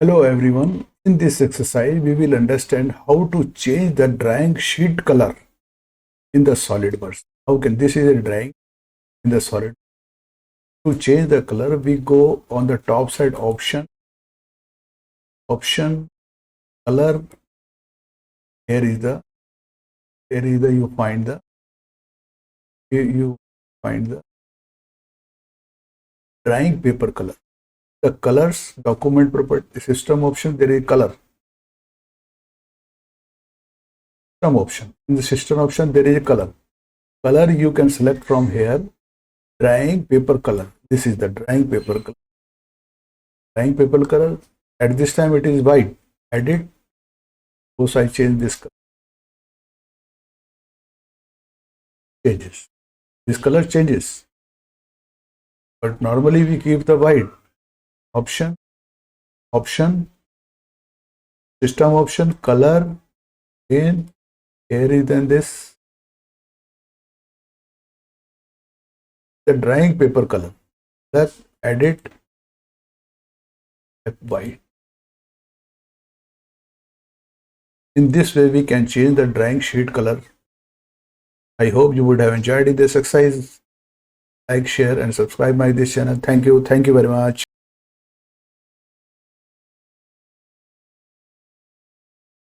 Hello everyone. In this exercise, we will understand how to change the drawing sheet color in the Solidworks. How can this is a drawing in the Solid. To change the color, we go on the top side option color. Here is the you find the drawing paper color. The colors document property system option. There is color system option. In the system option, there is a color. Color you can select from here. Drawing paper color. This is the drawing paper color. Drawing paper color. At this time it is white. Edit. Suppose I change this color. Changes. This color changes. But normally we keep the white. Option. System option. Color. In. Here is then this. The drawing paper color. Let's edit. White. In this way, we can change the drawing sheet color. I hope you would have enjoyed this exercise. Like, share, and subscribe my this channel. Thank you. Thank you very much.